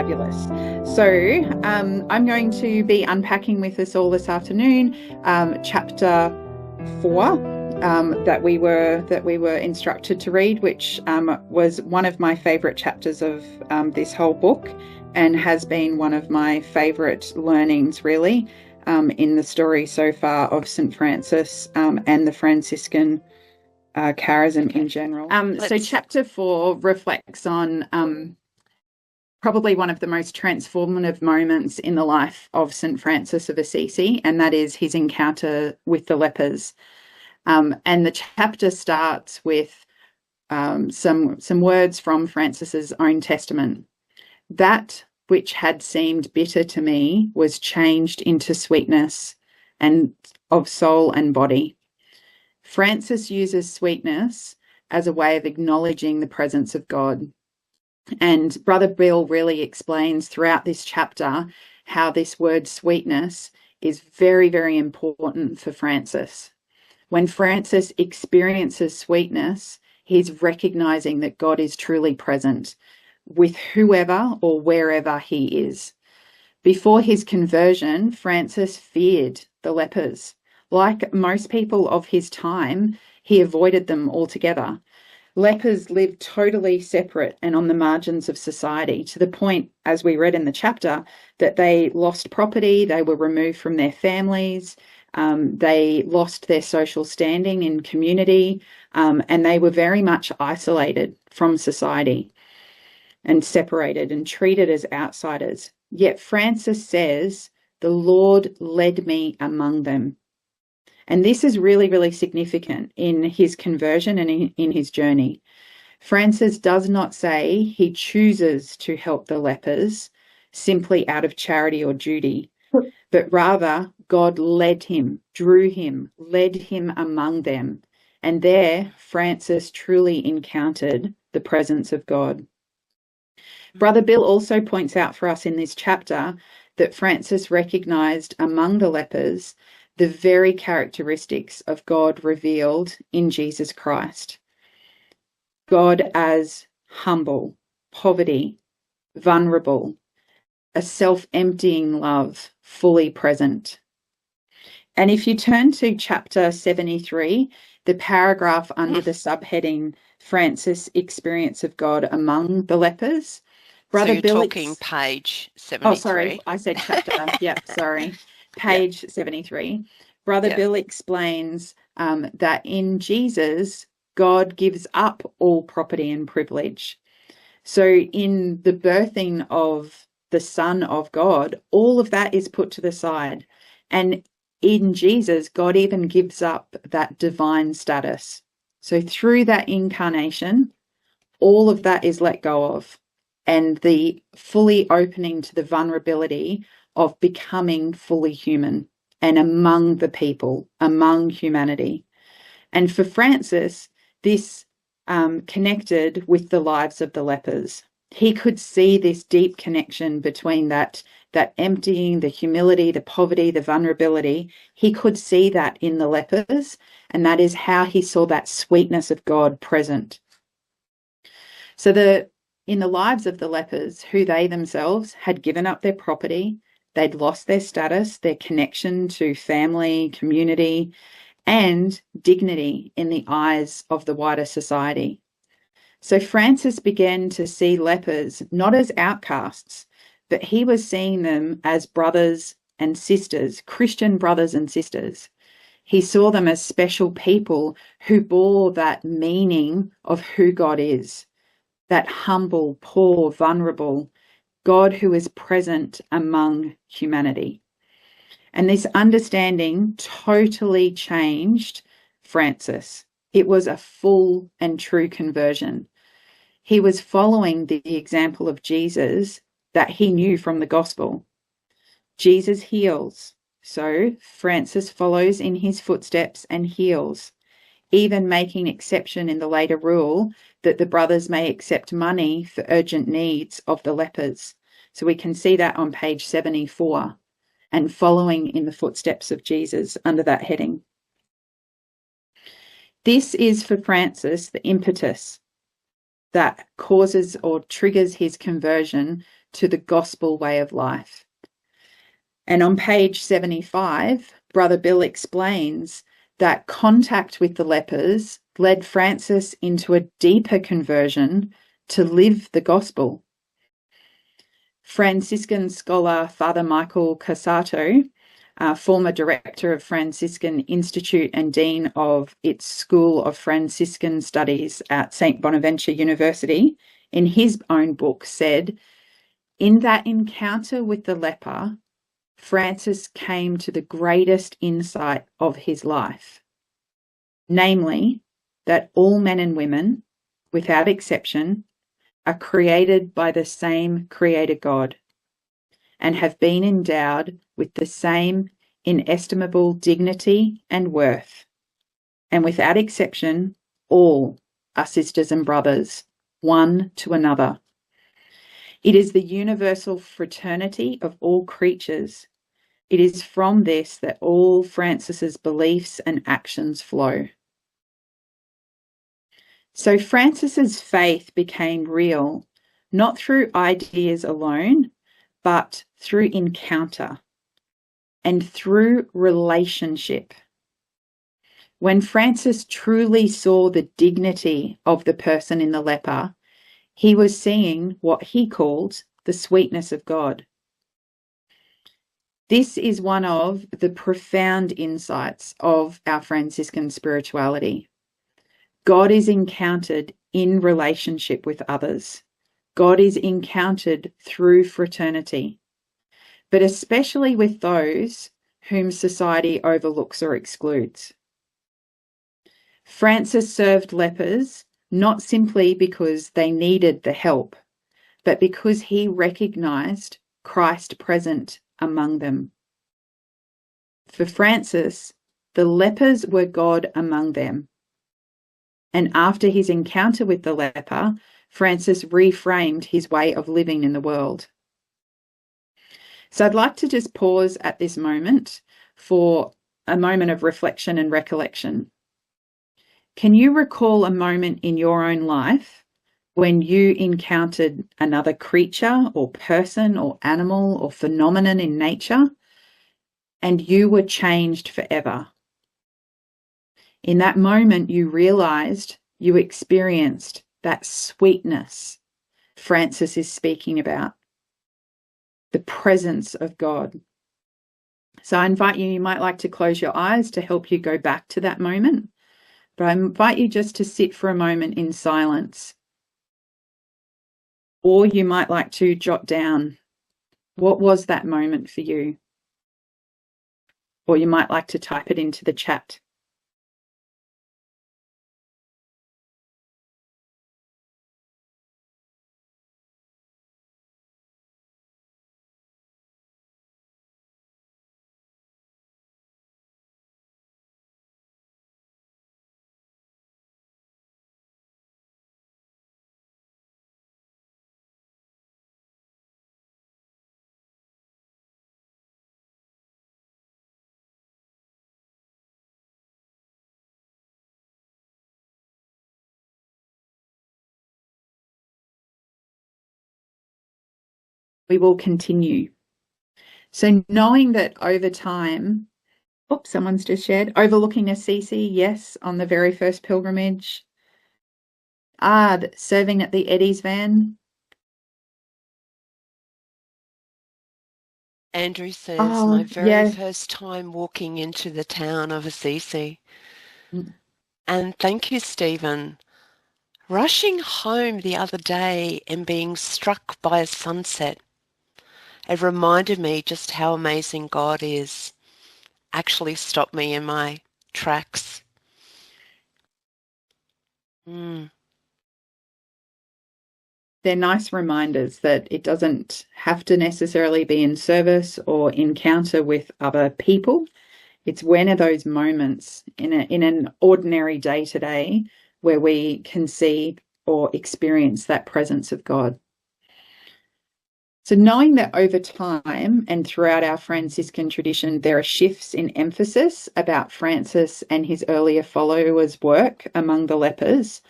fabulous. So I'm going to be unpacking with us all this afternoon chapter 4 that we were instructed to read, which was one of my favourite chapters of this whole book, and has been one of my favourite learnings, really, in the story so far of St. Francis and the Franciscan charism in general. So chapter 4 reflects on probably one of the most transformative moments in the life of St. Francis of Assisi, and that is his encounter with the lepers. And the chapter starts with some words from Francis's own testament. That which had seemed bitter to me was changed into sweetness and of soul and body. Francis uses sweetness as a way of acknowledging the presence of God. And Brother Bill really explains throughout this chapter how this word sweetness is very, very important for Francis. When Francis experiences sweetness, he's recognizing that God is truly present with whoever or wherever he is. Before his conversion, Francis feared the lepers. Like most people of his time, he avoided them altogether. Lepers lived totally separate and on the margins of society, to the point, as we read in the chapter, that they lost property, they were removed from their families, they lost their social standing in community, and they were very much isolated from society and separated and treated as outsiders. Yet Francis says, "The Lord led me among them." And this is really, really significant in his conversion and in his journey. Francis does not say he chooses to help the lepers simply out of charity or duty, but rather God led him, drew him, led him among them. And there, Francis truly encountered the presence of God. Brother Bill also points out for us in this chapter that Francis recognized among the lepers the very characteristics of God revealed in Jesus Christ. God as humble, poverty, vulnerable, a self-emptying love, fully present. And if you turn to chapter 73, the paragraph under the subheading, Francis' experience of God among the lepers, Brother Bill... So you're talking page 73. Oh, sorry, I said chapter. Yeah, sorry. Page 73. Brother Bill explains that in Jesus, God gives up all property and privilege. So in the birthing of the Son of God, all of that is put to the side. And in Jesus, God even gives up that divine status. So through that incarnation, all of that is let go of, and the fully opening to the vulnerability of becoming fully human and among the people, among humanity. And for Francis, this connected with the lives of the lepers. He could see this deep connection between that emptying, the humility, the poverty, the vulnerability. He could see that in the lepers, and that is how he saw that sweetness of God present. So in the lives of the lepers, who they themselves had given up their property, they'd lost their status, their connection to family, community, and dignity in the eyes of the wider society. So Francis began to see lepers not as outcasts, but he was seeing them as brothers and sisters, Christian brothers and sisters. He saw them as special people who bore that meaning of who God is, that humble, poor, vulnerable God who is present among humanity. And this understanding totally changed Francis. It was a full and true conversion. He was following the example of Jesus that he knew from the gospel. Jesus heals, so Francis follows in his footsteps and heals, even making exception in the later rule that the brothers may accept money for urgent needs of the lepers. So we can see that on page 74, and following in the footsteps of Jesus under that heading. This is for Francis the impetus that causes or triggers his conversion to the gospel way of life. And on page 75, Brother Bill explains that contact with the lepers led Francis into a deeper conversion to live the gospel. Franciscan scholar Father Michael Cassato, former director of Franciscan Institute and dean of its School of Franciscan Studies at St. Bonaventure University, in his own book said, "In that encounter with the leper, Francis came to the greatest insight of his life, namely that all men and women, without exception, are created by the same Creator God and have been endowed with the same inestimable dignity and worth. And without exception, all are sisters and brothers, one to another. It is the universal fraternity of all creatures. It is from this that all Francis's beliefs and actions flow." So Francis's faith became real, not through ideas alone, but through encounter and through relationship. When Francis truly saw the dignity of the person in the leper, he was seeing what he called the sweetness of God. This is one of the profound insights of our Franciscan spirituality. God is encountered in relationship with others. God is encountered through fraternity, but especially with those whom society overlooks or excludes. Francis served lepers not simply because they needed the help, but because he recognized Christ present among them. For Francis, the lepers were God among them. And after his encounter with the leper, Francis reframed his way of living in the world. So I'd like to just pause at this moment for a moment of reflection and recollection. Can you recall a moment in your own life when you encountered another creature or person or animal or phenomenon in nature and you were changed forever? In that moment, you realized you experienced that sweetness Francis is speaking about, the presence of God. So I invite you, you might like to close your eyes to help you go back to that moment, but I invite you just to sit for a moment in silence. Or you might like to jot down, what was that moment for you? Or you might like to type it into the chat. We will continue. So knowing that over time, someone's just shared, overlooking Assisi, yes, on the very first pilgrimage. Serving at the Eddie's van. Andrew says, my very first time walking into the town of Assisi. And thank you, Stephen. Rushing home the other day and being struck by a sunset, it reminded me just how amazing God is. Actually stopped me in my tracks. They're nice reminders that it doesn't have to necessarily be in service or encounter with other people. It's when are those moments in an ordinary day-to-day where we can see or experience that presence of God. So knowing that over time and throughout our Franciscan tradition, there are shifts in emphasis about Francis and his earlier followers' work among the lepers,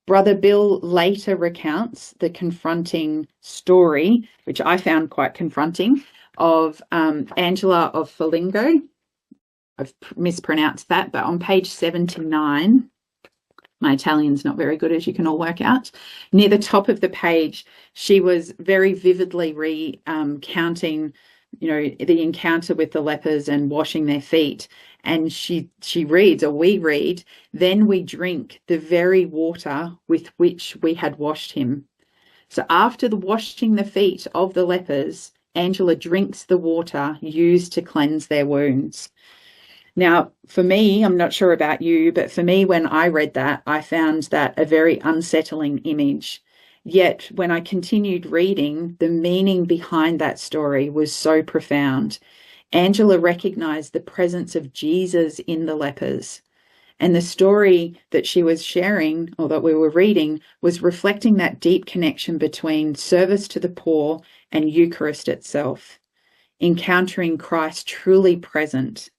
Brother Bill later recounts the confronting story, which I found quite confronting, of Angela of Foligno. I've mispronounced that, but on page 79, my Italian's not very good, as you can all work out. Near the top of the page, she was very vividly recounting, the encounter with the lepers and washing their feet. And she reads, or we read, "Then we drink the very water with which we had washed him." So after washing the feet of the lepers, Angela drinks the water used to cleanse their wounds. Now, for me, I'm not sure about you, but for me, when I read that, I found that a very unsettling image. Yet, when I continued reading, the meaning behind that story was so profound. Angela recognized the presence of Jesus in the lepers. And the story that she was sharing, or that we were reading, was reflecting that deep connection between service to the poor and Eucharist itself, encountering Christ truly present.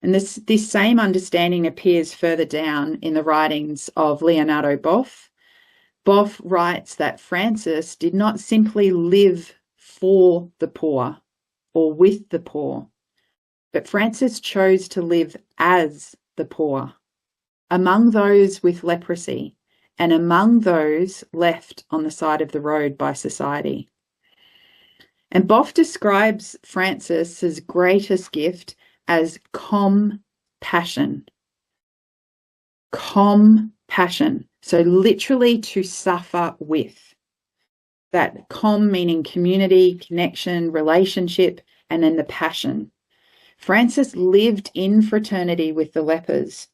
And this same understanding appears further down in the writings of Leonardo Boff. Boff writes that Francis did not simply live for the poor or with the poor, but Francis chose to live as the poor, among those with leprosy and among those left on the side of the road by society. And Boff describes Francis's greatest gift as compassion. Compassion. So literally to suffer with. That meaning community, connection, relationship, and then the passion. Francis lived in fraternity with the lepers,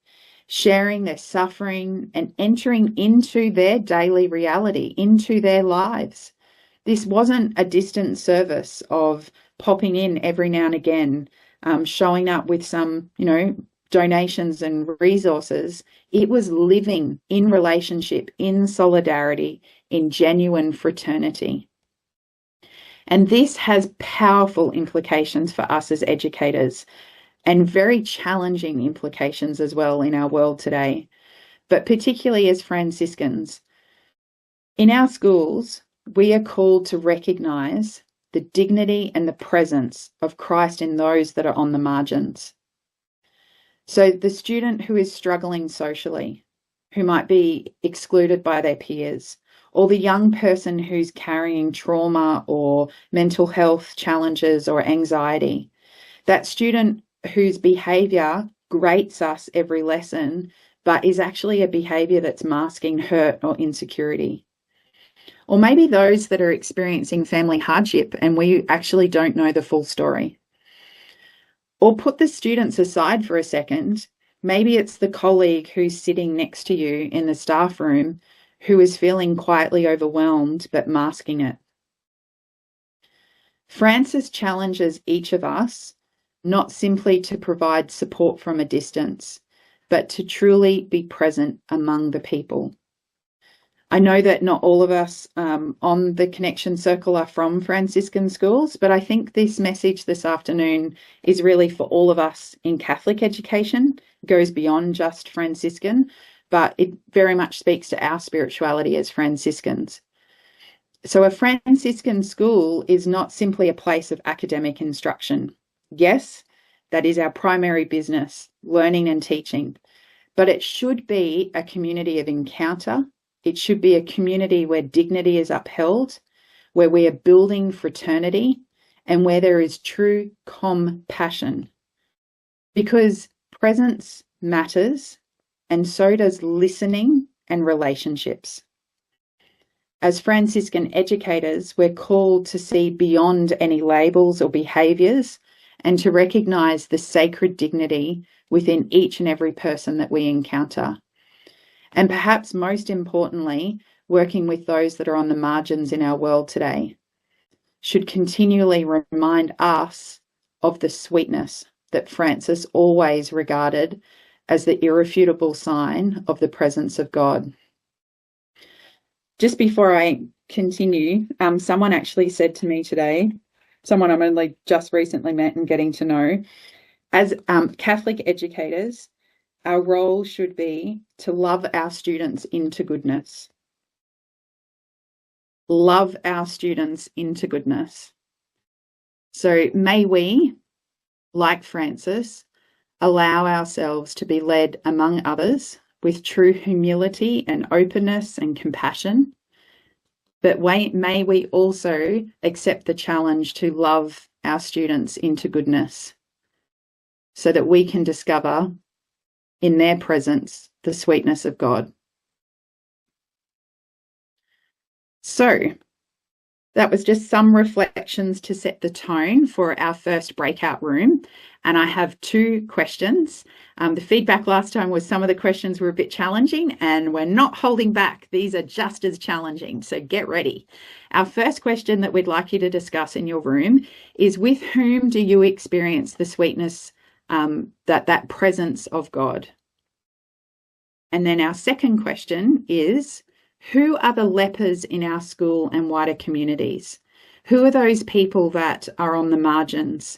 sharing their suffering and entering into their daily reality, into their lives. This wasn't a distant service of popping in every now and again, showing up with some, donations and resources. It was living in relationship, in solidarity, in genuine fraternity. And this has powerful implications for us as educators, and very challenging implications as well in our world today, but particularly as Franciscans. In our schools, we are called to recognise the dignity and the presence of Christ in those that are on the margins. So the student who is struggling socially, who might be excluded by their peers, or the young person who's carrying trauma or mental health challenges or anxiety, that student whose behaviour grates us every lesson, but is actually a behaviour that's masking hurt or insecurity. Or maybe those that are experiencing family hardship and we actually don't know the full story. Or put the students aside for a second. Maybe it's the colleague who's sitting next to you in the staff room who is feeling quietly overwhelmed but masking it. Francis challenges each of us not simply to provide support from a distance, but to truly be present among the people. I know that not all of us on the Connection Circle are from Franciscan schools, but I think this message this afternoon is really for all of us in Catholic education. It goes beyond just Franciscan, but it very much speaks to our spirituality as Franciscans. So a Franciscan school is not simply a place of academic instruction. Yes, that is our primary business, learning and teaching, but it should be a community of encounter. It should be a community where dignity is upheld, where we are building fraternity, and where there is true compassion. Because presence matters, and so does listening and relationships. As Franciscan educators, we're called to see beyond any labels or behaviours and to recognise the sacred dignity within each and every person that we encounter. And perhaps most importantly, working with those that are on the margins in our world today should continually remind us of the sweetness that Francis always regarded as the irrefutable sign of the presence of God. Just before I continue, someone actually said to me today, someone I'm only just recently met and getting to know, as Catholic educators, our role should be to love our students into goodness. Love our students into goodness. So may we, like Francis, allow ourselves to be led among others with true humility and openness and compassion. But may we also accept the challenge to love our students into goodness so that we can discover in their presence the sweetness of God. So that was just some reflections to set the tone for our first breakout room. And I have 2 questions. The feedback last time was some of the questions were a bit challenging, and we're not holding back. These are just as challenging, so get ready. Our first question that we'd like you to discuss in your room is, with whom do you experience the sweetness, that presence of God? And then our second question is, who are the lepers in our school and wider communities? Who are those people that are on the margins?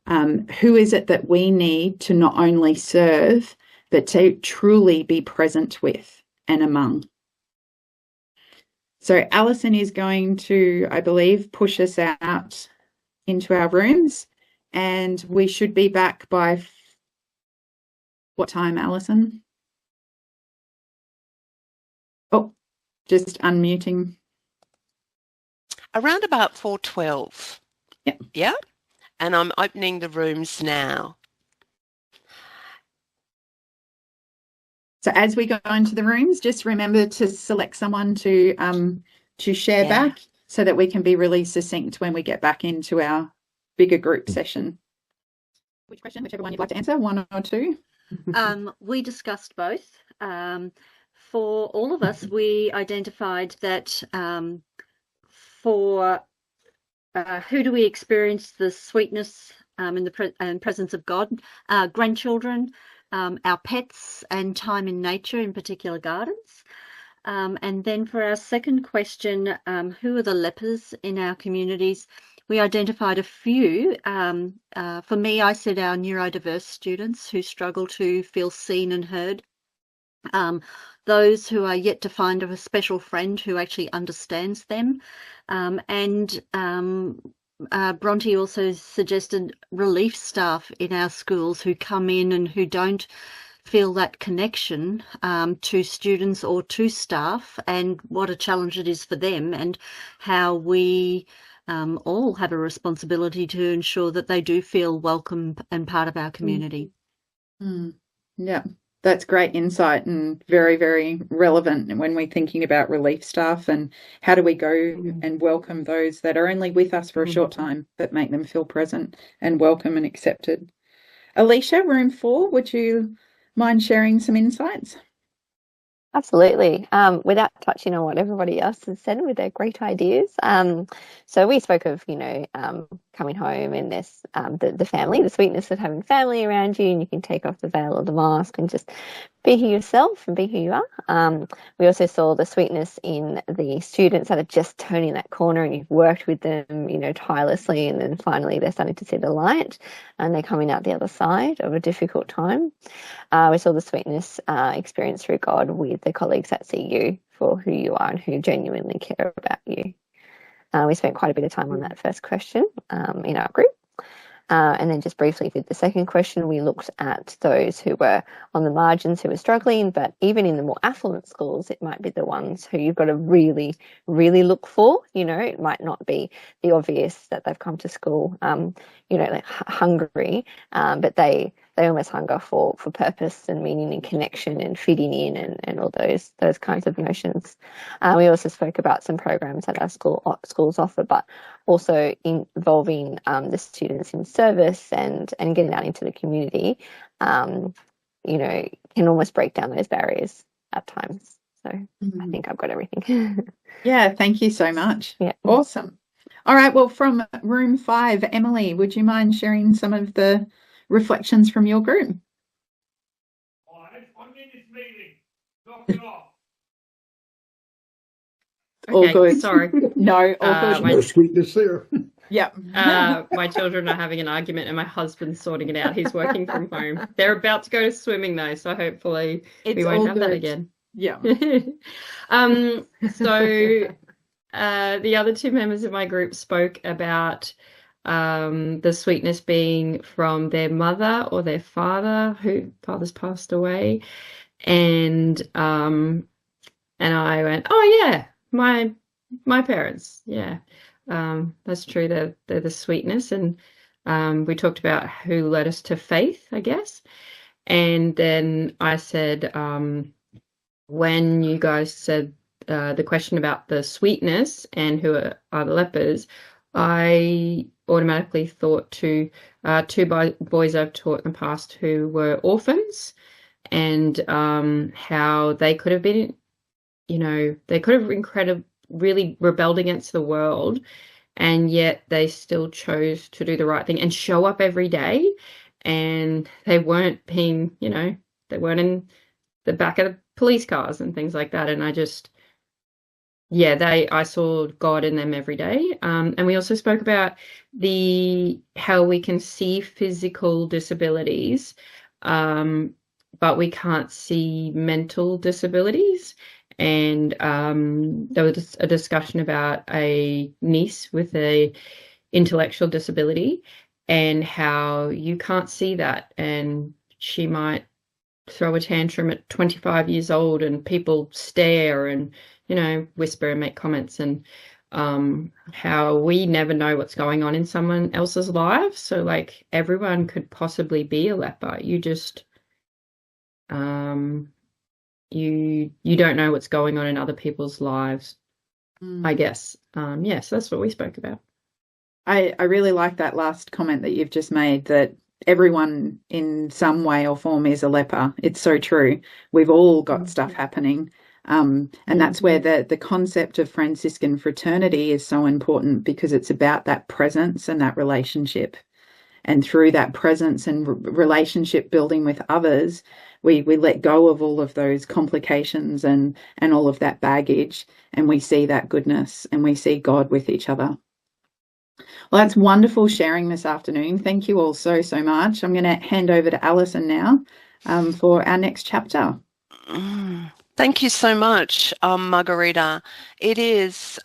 Who is it that we need to not only serve, but to truly be present with and among? So Alison is going to, I believe, push us out into our rooms, and we should be back by what time, Alison? Oh, just unmuting. Around about 4:12. Yep. Yeah? And I'm opening the rooms now. So as we go into the rooms, just remember to select someone to share back so that we can be really succinct when we get back into our bigger group session. Which question, whichever one you'd like to answer, 1 or 2? We discussed both. For all of us, we identified that for who do we experience the sweetness in the presence of God? Grandchildren, our pets, and time in nature, in particular gardens. And then for our second question, who are the lepers in our communities? We identified a few. For me, I said our neurodiverse students who struggle to feel seen and heard. Those who are yet to find a special friend who actually understands them. And Bronte also suggested relief staff in our schools who come in and who don't feel that connection to students or to staff, and what a challenge it is for them, and how we all have a responsibility to ensure that they do feel welcome and part of our community. Yeah, that's great insight and very, very relevant when we're thinking about relief staff and how do we go and welcome those that are only with us for a short time, but make them feel present and welcome and accepted. Alicia, room 4, would you mind sharing some insights? Absolutely. Without touching on what everybody else has said with their great ideas. So we spoke of, coming home and this, the family, the sweetness of having family around you, and you can take off the veil or the mask and just be yourself and be who you are. We also saw the sweetness in the students that are just turning that corner, and you've worked with them, tirelessly, and then finally they're starting to see the light and they're coming out the other side of a difficult time. We saw the sweetness experienced through God with the colleagues that see you for who you are and who genuinely care about you. We spent quite a bit of time on that first question in our group. And then just briefly with the second question, we looked at those who were on the margins, who were struggling, but even in the more affluent schools, it might be the ones who you've got to really, really look for. It might not be the obvious that they've come to school, like hungry, but they almost hunger for purpose and meaning and connection and fitting in and all those kinds of notions. We also spoke about some programs that our schools offer, but also involving the students in service and getting out into the community, can almost break down those barriers at times. So I think I've got everything. Yeah, thank you so much. Yeah. Awesome. All right, well, from room 5, Emily, would you mind sharing some of the reflections from your group? I'm in this meeting. Knock it off. All good. Sorry. No, all good. No sweetness there. Yeah. My children are having an argument and my husband's sorting it out. He's working from home. They're about to go to swimming though, so hopefully we won't have that again. Yeah. So the other two members of my group spoke about the sweetness being from their mother or their father, who father's passed away. And I went, oh yeah, my parents, yeah. That's true. They're the sweetness. And we talked about who led us to faith, I guess. And then I said, when you guys said the question about the sweetness and who are the lepers, I automatically thought to two boys I've taught in the past who were orphans, and how they could have been, they could have really rebelled against the world, and yet they still chose to do the right thing and show up every day. And they weren't being, they weren't in the back of the police cars and things like that. And I saw God in them every day. And we also spoke about how we can see physical disabilities, but we can't see mental disabilities. And there was a discussion about a niece with a intellectual disability and how you can't see that, and she might throw a tantrum at 25 years old and people stare and whisper and make comments, and how we never know what's going on in someone else's life. So like everyone could possibly be a leper. You just you don't know what's going on in other people's lives, I guess. So that's what we spoke about. I really like that last comment that you've just made, that everyone in some way or form is a leper. It's so true. We've all got stuff happening. And that's where the concept of Franciscan fraternity is so important, because it's about that presence and that relationship. And through that presence and relationship building with others, we let go of all of those complications and all of that baggage, and we see that goodness and we see God with each other. Well, that's wonderful sharing this afternoon. Thank you all so much. I'm going to hand over to Alison now for our next chapter. Thank you so much, Margarita. It is...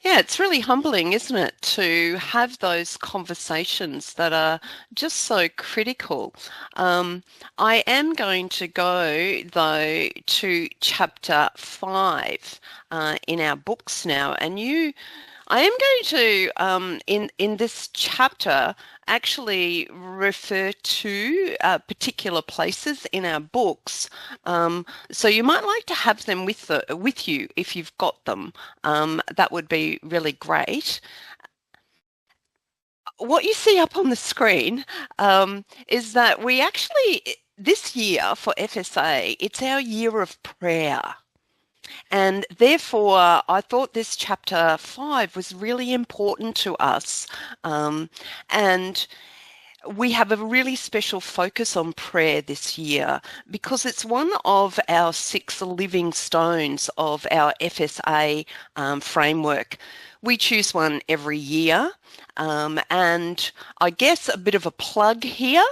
it's really humbling, isn't it, to have those conversations that are just so critical. I am going to go, though, to chapter 5 in our books now, and I am going to, in this chapter, actually refer to particular places in our books. So you might like to have them with you if you've got them. That would be really great. What you see up on the screen is that we actually, this year for FSA, it's our year of prayer. And therefore, I thought this chapter 5 was really important to us. And we have a really special focus on prayer this year, because it's one of our 6 living stones of our FSA framework. We choose one every year. And I guess a bit of a plug here.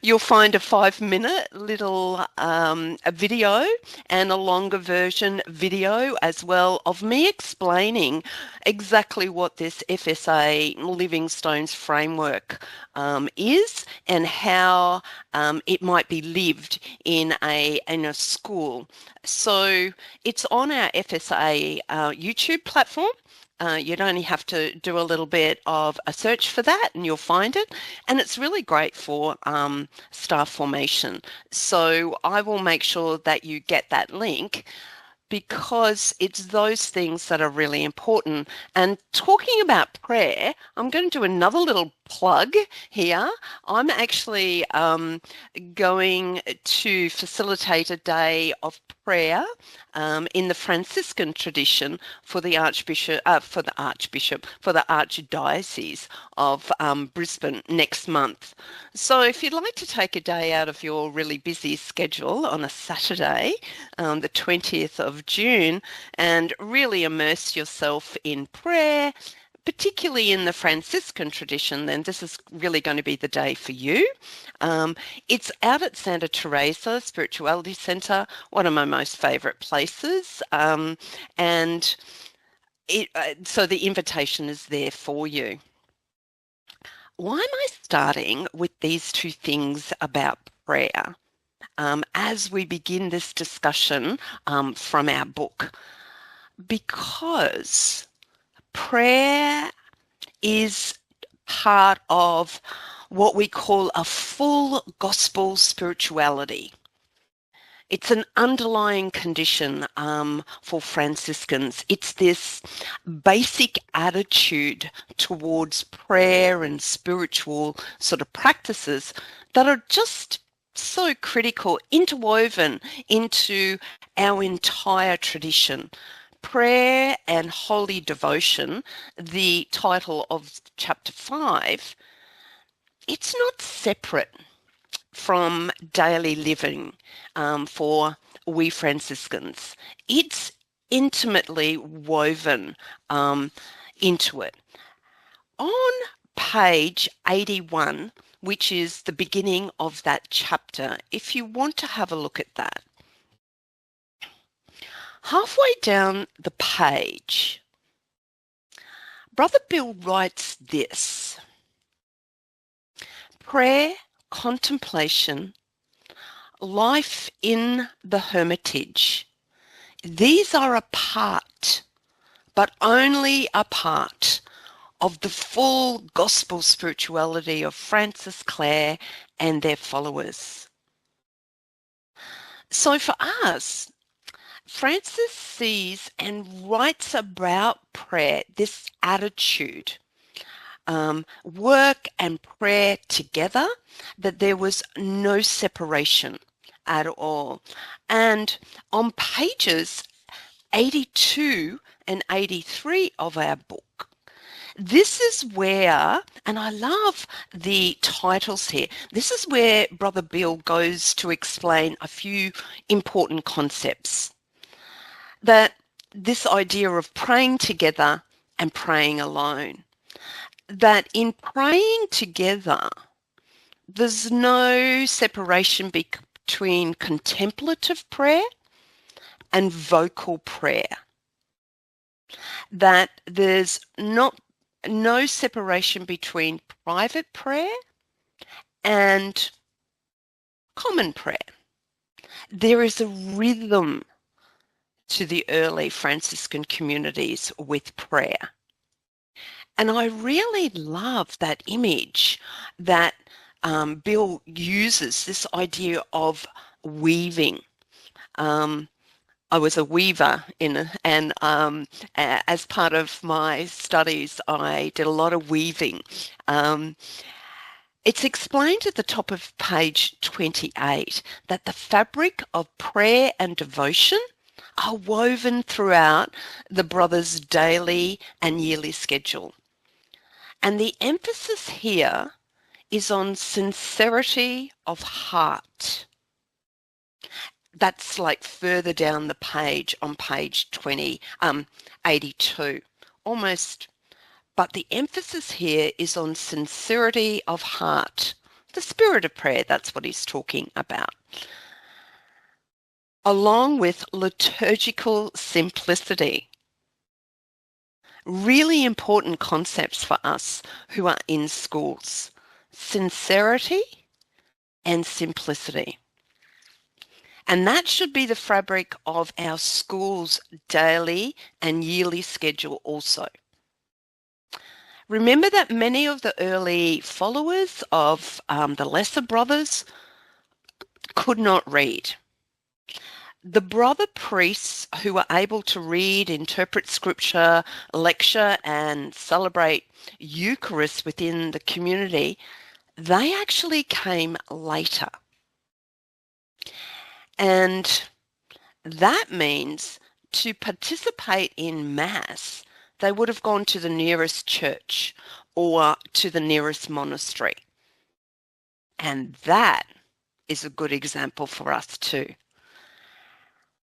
You'll find a 5-minute little a video and a longer version video as well of me explaining exactly what this FSA Living Stones framework is, and how it might be lived in a school. So it's on our FSA YouTube platform. You'd only have to do a little bit of a search for that and you'll find it. And it's really great for staff formation. So I will make sure that you get that link, because it's those things that are really important. And talking about prayer, I'm going to do another little plug here. I'm actually going to facilitate a day of prayer in the Franciscan tradition for the Archdiocese of Brisbane next month. So if you'd like to take a day out of your really busy schedule on a Saturday, the 20th of June, and really immerse yourself in prayer, particularly in the Franciscan tradition, then this is really going to be the day for you. It's out at Santa Teresa Spirituality Centre, one of my most favourite places, so the invitation is there for you. Why am I starting with these two things about prayer as we begin this discussion from our book? Because prayer is part of what we call a full gospel spirituality. It's an underlying condition for Franciscans. It's this basic attitude towards prayer and spiritual sort of practices that are just so critical, interwoven into our entire tradition. Prayer and Holy Devotion, the title of chapter 5, it's not separate from daily living for we Franciscans. It's intimately woven into it. On page 81, which is the beginning of that chapter, if you want to have a look at that, halfway down the page, Brother Bill writes this: prayer, contemplation, life in the hermitage, these are a part, but only a part, of the full gospel spirituality of Francis, Clare, and their followers. So for us, Francis sees and writes about prayer, this attitude, work and prayer together, that there was no separation at all. And on pages 82 and 83 of our book, this is where, and I love the titles here, this is where Brother Bill goes to explain a few important concepts. That this idea of praying together and praying alone. That in praying together, there's no separation between contemplative prayer and vocal prayer. That there's no separation between private prayer and common prayer. There is a rhythm to the early Franciscan communities with prayer. And I really love that image that Bill uses, this idea of weaving. I was a weaver and as part of my studies, I did a lot of weaving. It's explained at the top of page 28 that the fabric of prayer and devotion are woven throughout the brothers' daily and yearly schedule. And the emphasis here is on sincerity of heart. That's like further down the page on page 82, almost. But the emphasis here is on sincerity of heart. The spirit of prayer, that's what he's talking about. Along with liturgical simplicity. Really important concepts for us who are in schools. Sincerity and simplicity. And that should be the fabric of our school's daily and yearly schedule also. Remember that many of the early followers of the lesser brothers could not read. the brother priests who were able to read, interpret scripture, lecture, and celebrate Eucharist within the community, they actually came later. And that means to participate in Mass, they would have gone to the nearest church or to the nearest monastery. And that is a good example for us too.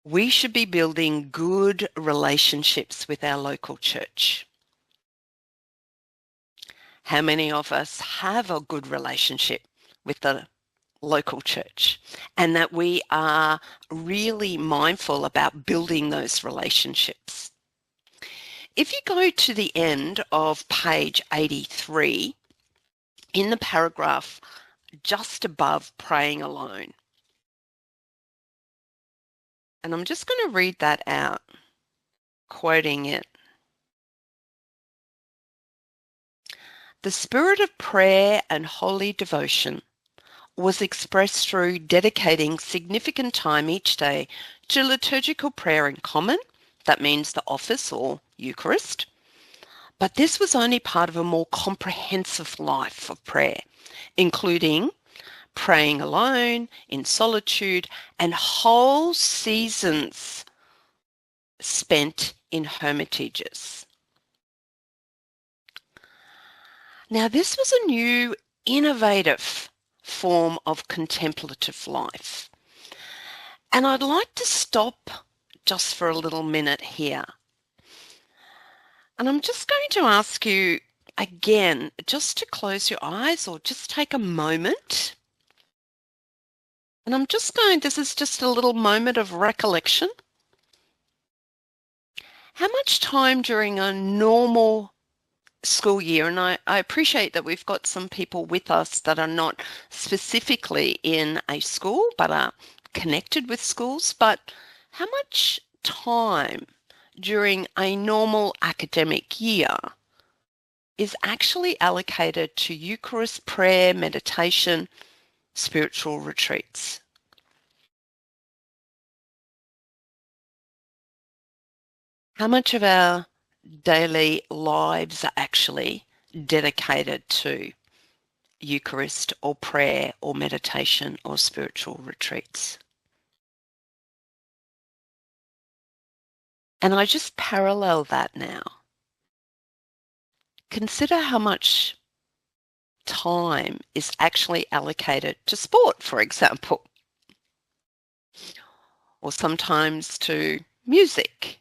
We should be building good relationships with our local church. How many of us have a good relationship with the local church, and that we are really mindful about building those relationships? If you go to the end of page 83, in the paragraph just above praying alone, and I'm just going to read that out, quoting it. The spirit of prayer and holy devotion was expressed through dedicating significant time each day to liturgical prayer in common. That means the office or Eucharist. But this was only part of a more comprehensive life of prayer, including praying alone, in solitude, and whole seasons spent in hermitages. Now, this was a new, innovative form of contemplative life. And I'd like to stop just for a little minute here. And I'm just going to ask you again, just to close your eyes or just take a moment. And I'm just going, this is just a little moment of recollection. How much time during a normal school year, and I appreciate that we've got some people with us that are not specifically in a school but are connected with schools, but how much time during a normal academic year is actually allocated to Eucharist, prayer, meditation, spiritual retreats? How much of our daily lives are actually dedicated to Eucharist or prayer or meditation or spiritual retreats? And I just parallel that now. Consider how much time is actually allocated to sport, for example, or sometimes to music.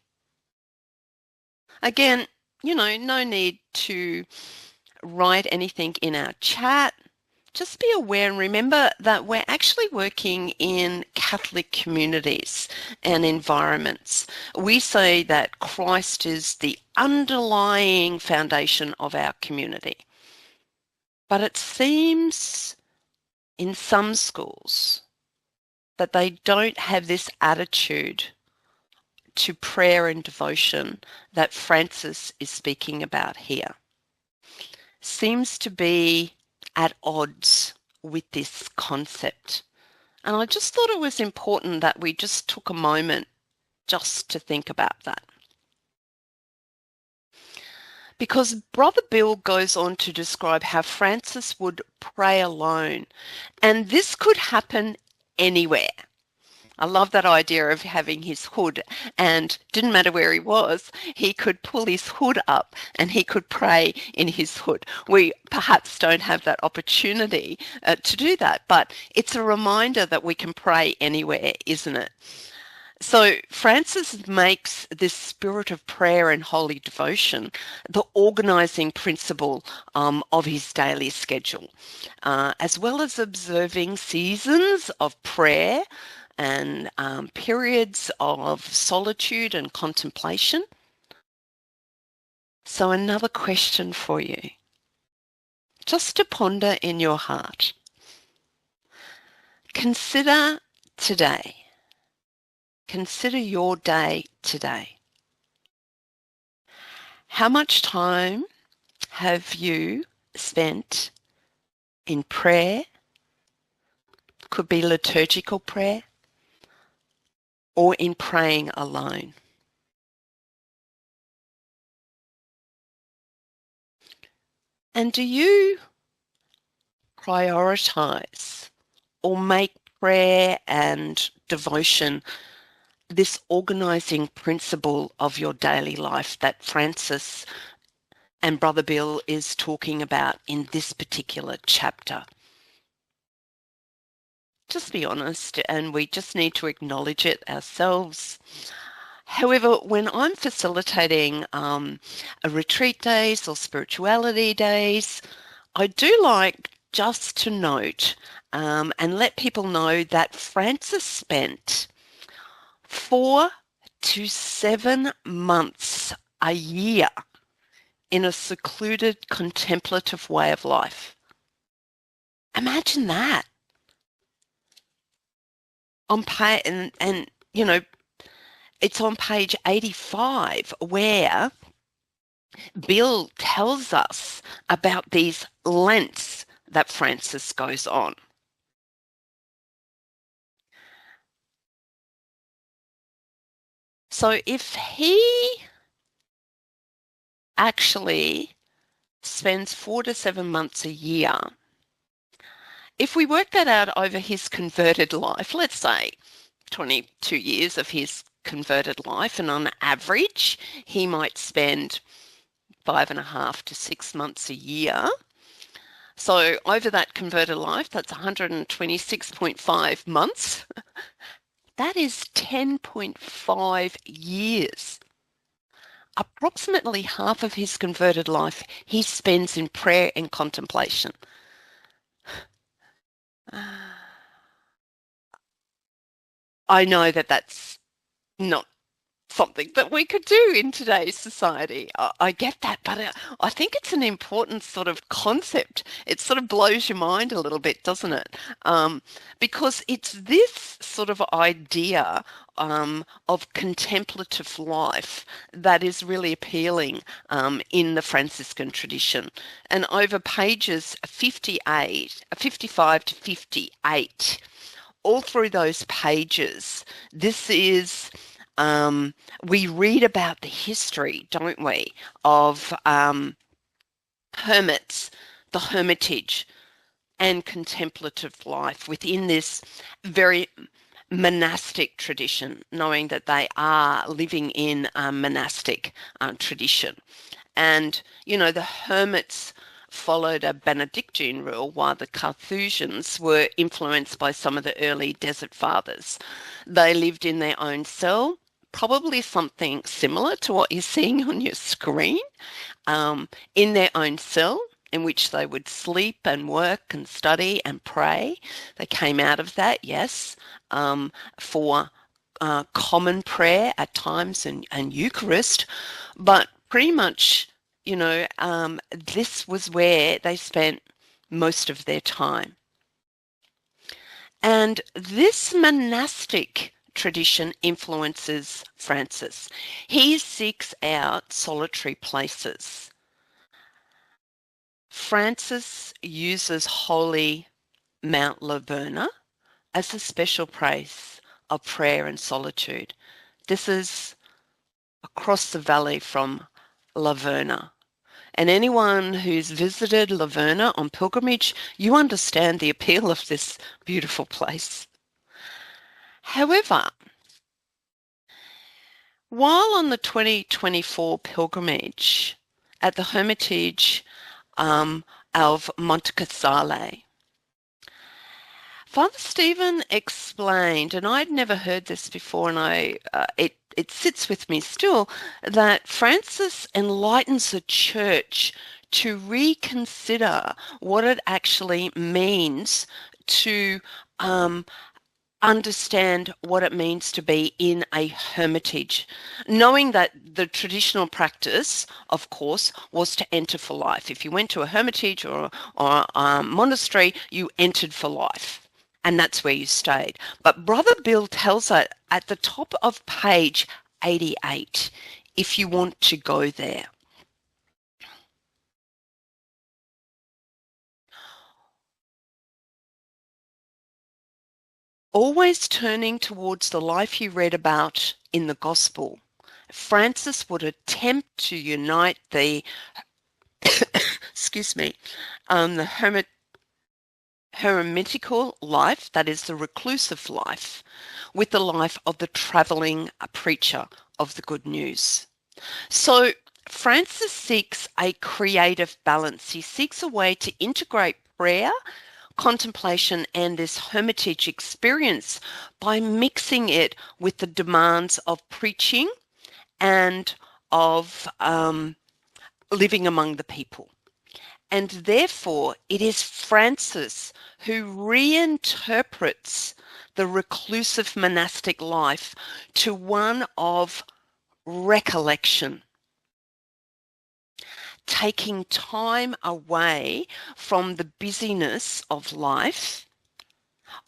Again, no need to write anything in our chat. Just be aware and remember that we're actually working in Catholic communities and environments. We say that Christ is the underlying foundation of our community. But it seems in some schools that they don't have this attitude to prayer and devotion that Francis is speaking about here. Seems to be at odds with this concept. And I just thought it was important that we just took a moment just to think about that. Because Brother Bill goes on to describe how Francis would pray alone, and this could happen anywhere. I love that idea of having his hood, and didn't matter where he was, he could pull his hood up and he could pray in his hood. We perhaps don't have that opportunity to do that, but it's a reminder that we can pray anywhere, isn't it? So Francis makes this spirit of prayer and holy devotion the organising principle of his daily schedule, as well as observing seasons of prayer and periods of solitude and contemplation. So another question for you, just to ponder in your heart. Consider today. Consider your day today. How much time have you spent in prayer? Could be liturgical prayer, or in praying alone? And do you prioritize or make prayer and devotion this organizing principle of your daily life that Francis and Brother Bill is talking about in this particular chapter? Just be honest, and we just need to acknowledge it ourselves. However, when I'm facilitating a retreat days or spirituality days, I do like just to note and let people know that Francis spent 4 to 7 months a year in a secluded contemplative way of life. Imagine that. And you know, it's on page 85 where Bill tells us about these lengths that Francis goes on. So if he actually spends 4 to 7 months a year, if we work that out over his converted life, let's say 22 years of his converted life, and on average he might spend 5.5 to 6 months a year. So over that converted life, that's 126.5 months. That is 10.5 years. Approximately half of his converted life he spends in prayer and contemplation. I know that that's not something that we could do in today's society. I get that, but I think it's an important sort of concept. It sort of blows your mind a little bit, doesn't it? Because it's this sort of idea of contemplative life that is really appealing in the Franciscan tradition. And over pages 55 to 58, all through those pages, this is we read about the history, don't we, of hermits, the hermitage, and contemplative life within this very monastic tradition, knowing that they are living in a monastic tradition. And, you know, the hermits followed a Benedictine rule, while the Carthusians were influenced by some of the early desert fathers. They lived in their own cell, probably something similar to what you're seeing on your screen, in their own cell, in which they would sleep and work and study and pray. They came out of that, yes, for common prayer at times and Eucharist, but pretty much, you know, this was where they spent most of their time. And this monastic tradition influences Francis. He seeks out solitary places. Francis uses holy Mount Laverna as a special place of prayer and solitude. This is across the valley from Laverna. And anyone who's visited Laverna on pilgrimage, you understand the appeal of this beautiful place. However, while on the 2024 pilgrimage at the Hermitage of Monte Casale, Father Stephen explained, and I'd never heard this before, and it sits with me still, that Francis enlightens the church to reconsider what it actually means to understand what it means to be in a hermitage, knowing that the traditional practice, of course, was to enter for life. If you went to a hermitage or a monastery, you entered for life. And that's where you stayed. But Brother Bill tells us at the top of page 88, if you want to go there. always turning towards the life you read about in the Gospel. Francis would attempt to unite the, excuse me, the hermetical life, that is the reclusive life, with the life of the travelling preacher of the good news. So Francis seeks a creative balance. He seeks a way to integrate prayer, contemplation, and this hermitage experience by mixing it with the demands of preaching and of living among the people. And therefore, it is Francis who reinterprets the reclusive monastic life to one of recollection, taking time away from the busyness of life,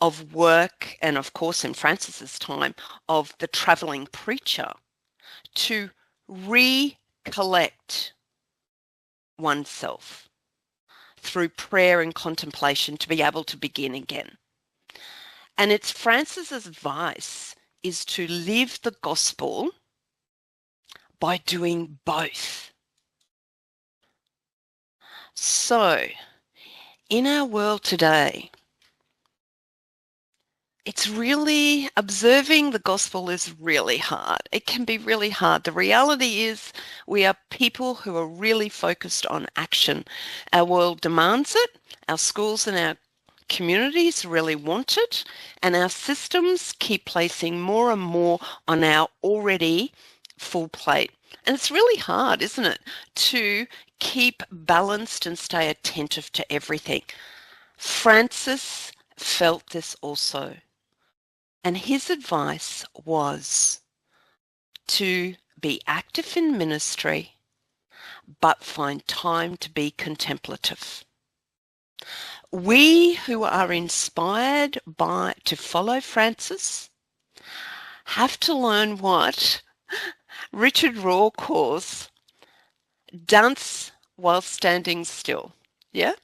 of work, and of course in Francis's time, of the travelling preacher, to recollect oneself through prayer and contemplation to be able to begin again. And it's Francis's advice is to live the gospel by doing both. So, in our world today, it's really, observing the gospel is really hard. It can be really hard. The reality is we are people who are really focused on action. Our world demands it. Our schools and our communities really want it. And our systems keep placing more and more on our already full plate. And it's really hard, isn't it, to keep balanced and stay attentive to everything. Francis felt this also. And his advice was to be active in ministry, but find time to be contemplative. We who are inspired to follow Francis have to learn what Richard Raw calls dance while standing still. Yeah?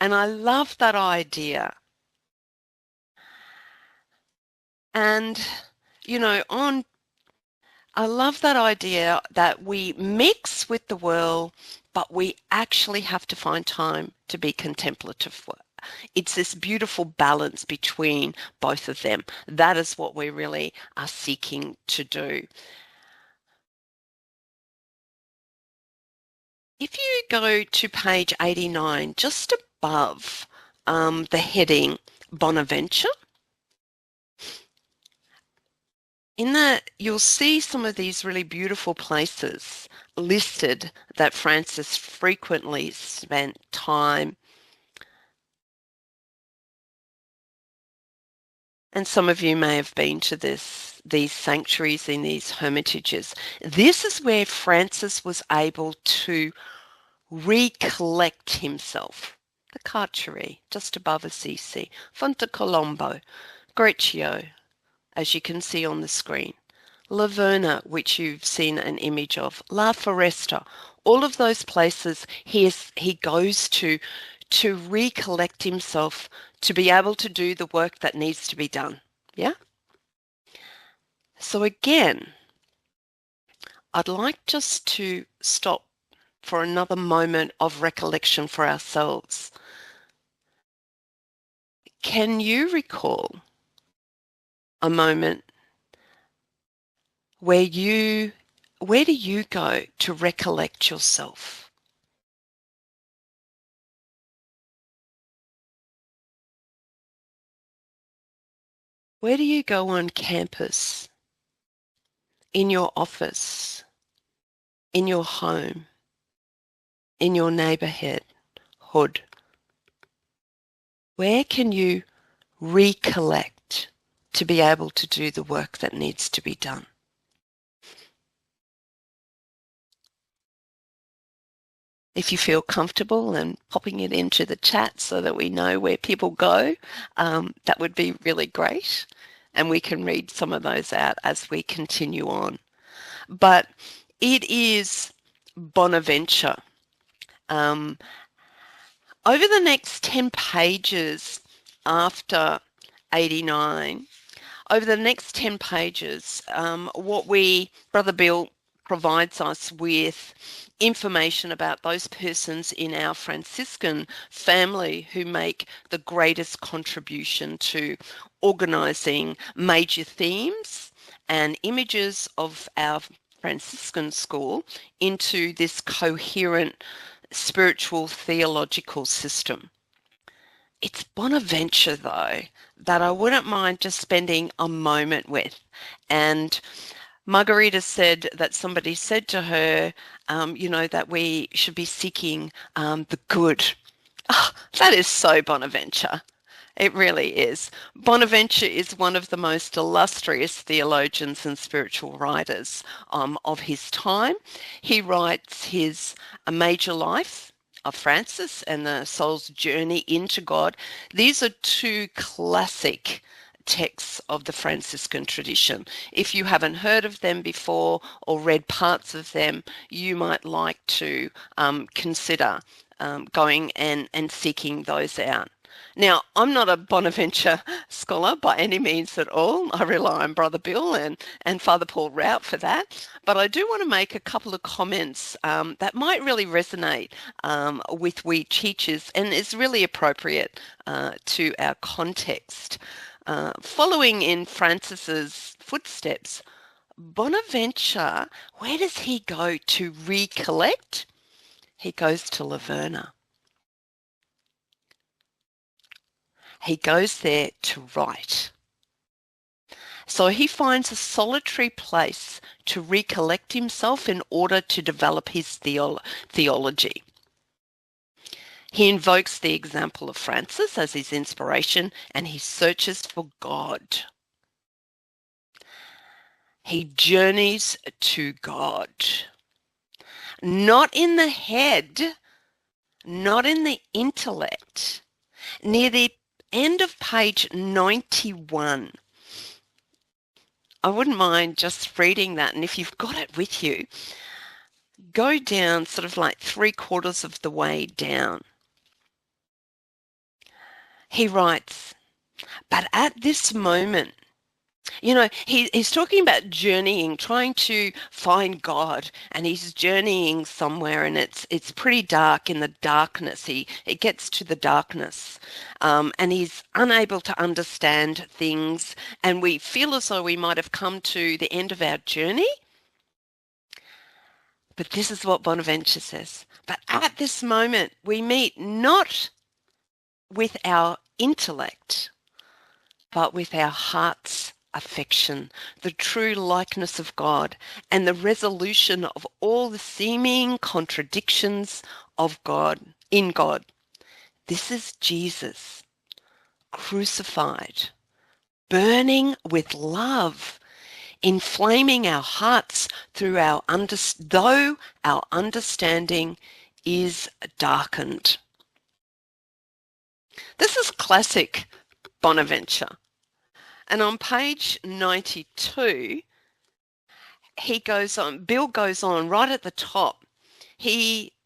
And I love that idea. And, you know, I love that idea that we mix with the world, but we actually have to find time to be contemplative. It's this beautiful balance between both of them. That is what we really are seeking to do. If you go to page 89, just above the heading Bonaventure, in that you'll see some of these really beautiful places listed that Francis frequently spent time. And some of you may have been to these sanctuaries in these hermitages. This is where Francis was able to recollect himself. The Carceri, just above Assisi, Fontecolombo, Greccio, as you can see on the screen, La Verna, which you've seen an image of, La Foresta, all of those places he goes to recollect himself, to be able to do the work that needs to be done. Yeah? So again, I'd like just to stop for another moment of recollection for ourselves. Can you recall a moment where do you go to recollect yourself? Where do you go on campus, in your office, in your home, in your neighborhood? Where can you recollect to be able to do the work that needs to be done? If you feel comfortable and popping it into the chat so that we know where people go, that would be really great. And we can read some of those out as we continue on. But it is Bonaventure. Over the next 10 pages after 89. Over the next 10 pages, Brother Bill provides us with information about those persons in our Franciscan family who make the greatest contribution to organising major themes and images of our Franciscan school into this coherent spiritual theological system. It's Bonaventure, though, that I wouldn't mind just spending a moment with. And Margarita said that somebody said to her, that we should be seeking the good. Oh, that is so Bonaventure. It really is. Bonaventure is one of the most illustrious theologians and spiritual writers of his time. He writes his A Major Life of Francis and the Soul's Journey into God. These are two classic texts of the Franciscan tradition. If you haven't heard of them before or read parts of them, you might like to consider going and seeking those out. Now, I'm not a Bonaventure scholar by any means at all. I rely on Brother Bill and Father Paul Rout for that. But I do want to make a couple of comments that might really resonate with we teachers and is really appropriate to our context. Following in Francis's footsteps, Bonaventure, where does he go to recollect? He goes to Laverna. He goes there to write. So he finds a solitary place to recollect himself in order to develop his theology. He invokes the example of Francis as his inspiration and he searches for God. He journeys to God. Not in the head, not in the intellect. Near the end of page 91, I wouldn't mind just reading that, and if you've got it with you, go down sort of like 3/4 of the way down. He writes, but at this moment, he's talking about journeying, trying to find God, and he's journeying somewhere, and it's pretty dark in the darkness. It gets to the darkness, and he's unable to understand things, and we feel as though we might have come to the end of our journey. But this is what Bonaventure says. But at this moment, we meet not with our intellect, but with our heart's affection, the true likeness of God, and the resolution of all the seeming contradictions of God, in God. This is Jesus, crucified, burning with love, inflaming our hearts through though our understanding is darkened. This is classic Bonaventure. And on page 92, Bill goes on right at the top.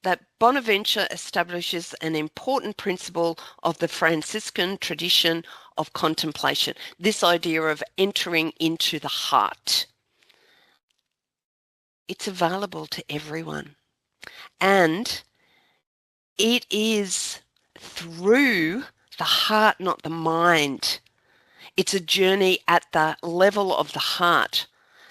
That Bonaventure establishes an important principle of the Franciscan tradition of contemplation, this idea of entering into the heart. It's available to everyone. And it is through the heart, not the mind. It's a journey at the level of the heart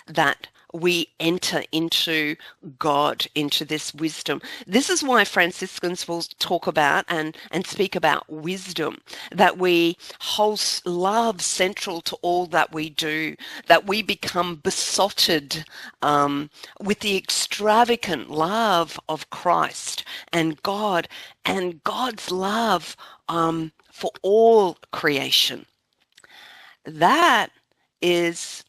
that we enter into God, into this wisdom. This is why Franciscans will talk about and speak about wisdom, that we hold love central to all that we do, that we become besotted with the extravagant love of Christ and God and God's love for all creation. That is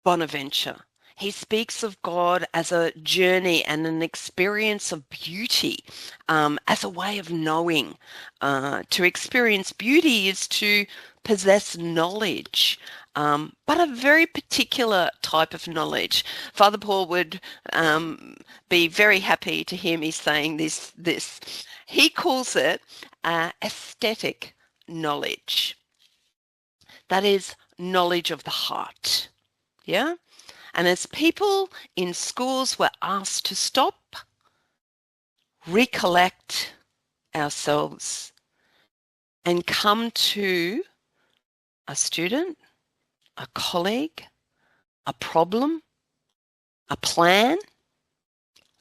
Bonaventure. He speaks of God as a journey and an experience of beauty, as a way of knowing. To experience beauty is to possess knowledge, but a very particular type of knowledge. Father Paul would be very happy to hear me saying this. He calls it aesthetic knowledge. that is knowledge of the heart. Yeah? And as people in schools were asked to stop, recollect ourselves, and come to a student, a colleague, a problem, a plan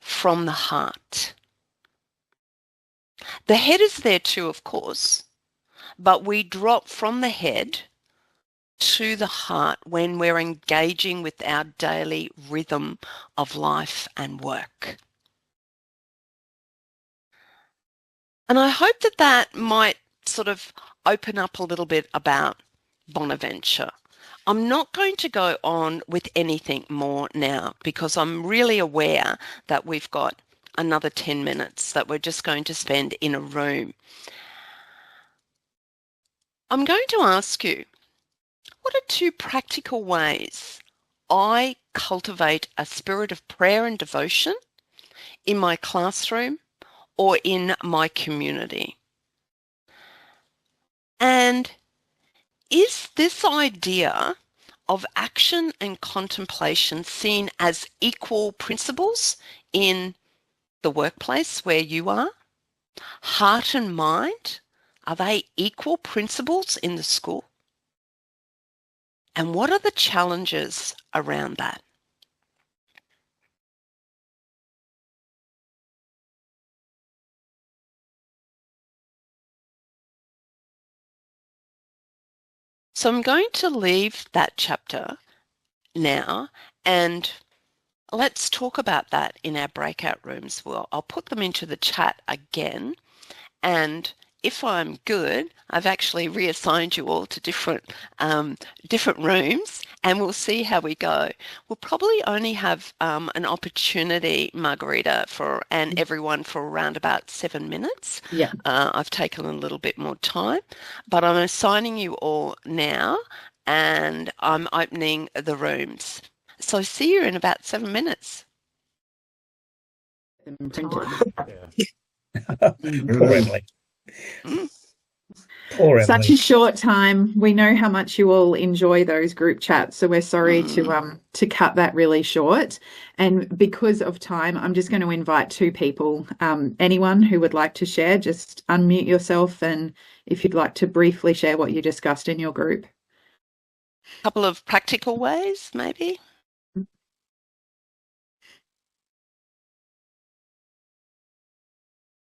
from the heart. The head is there too, of course, but we drop from the head to the heart when we're engaging with our daily rhythm of life and work. And I hope that that might sort of open up a little bit about Bonaventure. I'm not going to go on with anything more now because I'm really aware that we've got another 10 minutes that we're just going to spend in a room. I'm going to ask you, what are 2 practical ways I cultivate a spirit of prayer and devotion in my classroom or in my community? And is this idea of action and contemplation seen as equal principles in the workplace where you are? Heart and mind, are they equal principles in the school? And what are the challenges around that? So I'm going to leave that chapter now, and let's talk about that in our breakout rooms. Well, I'll put them into the chat again, and if I'm good, I've actually reassigned you all to different rooms, and we'll see how we go. We'll probably only have an opportunity, Margarita, and everyone for around about 7 minutes. Yeah. I've taken a little bit more time, but I'm assigning you all now, and I'm opening the rooms. So see you in about 7 minutes. Such a short time. We know how much you all enjoy those group chats, so we're sorry to cut that really short. And because of time, I'm just going to invite 2 people. Anyone who would like to share, just unmute yourself, and if you'd like to briefly share what you discussed in your group. A couple of practical ways, maybe.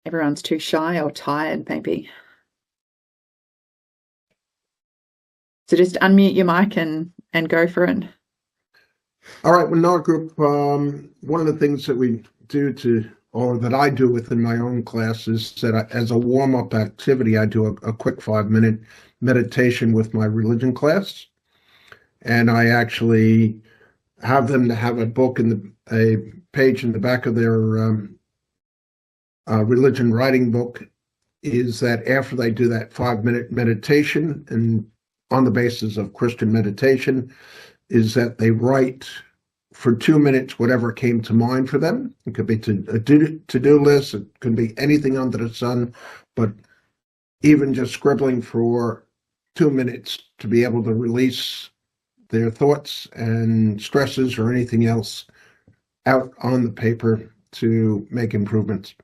Everyone's too shy or tired, maybe. So just unmute your mic and go for it. All right. In our group, one of the things that we do or that I do within my own class is that as a warm-up activity, I do a quick 5-minute meditation with my religion class. And I actually have them to have a book a page in the back of their religion writing book, is that after they do that 5-minute meditation, and on the basis of Christian meditation, is that they write for 2 minutes whatever came to mind for them. It could be a to-do list, it could be anything under the sun, but even just scribbling for 2 minutes to be able to release their thoughts and stresses or anything else out on the paper to make improvements.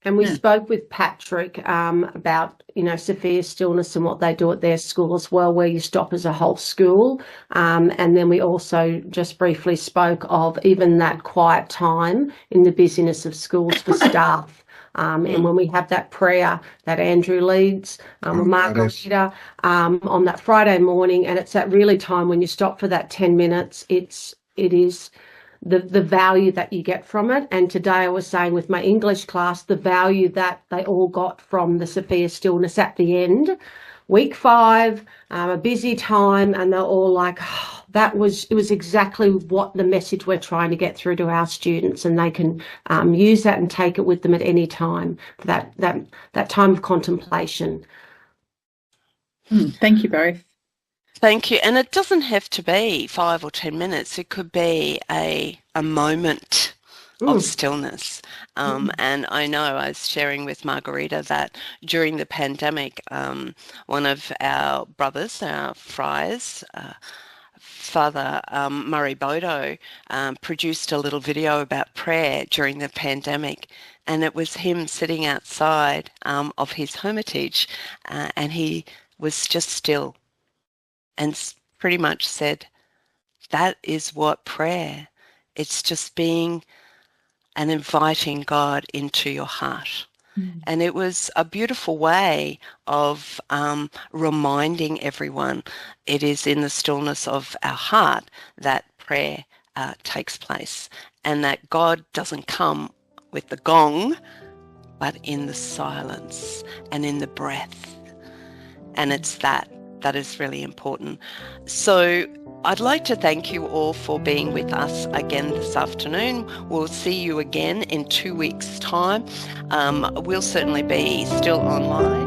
And we spoke with Patrick about, Sophia Stillness and what they do at their school as well, where you stop as a whole school. And then we also just briefly spoke of even that quiet time in the busyness of schools for staff. And when we have that prayer that Andrew leads, Margarita, on that Friday morning, and it's that really time when you stop for that 10 minutes, it is the value that you get from it. And today I was saying with my English class, the value that they all got from the Sophia Stillness at the end, week 5, a busy time, and they're all like, it was exactly what the message we're trying to get through to our students, and they can use that and take it with them at any time for that time of contemplation. Thank you both. Thank you. And it doesn't have to be 5 or 10 minutes. It could be a moment of stillness. And I know I was sharing with Margarita that during the pandemic, one of our brothers, our friars, Father Murray Bodo, produced a little video about prayer during the pandemic, and it was him sitting outside of his hermitage, and he was just still and pretty much said, that is what prayer, it's just being and inviting God into your heart. And it was a beautiful way of reminding everyone it is in the stillness of our heart that prayer takes place, and that God doesn't come with the gong, but in the silence and in the breath. And it's that is really important. So I'd like to thank you all for being with us again this afternoon. We'll see you again in 2 weeks' time. We'll certainly be still online.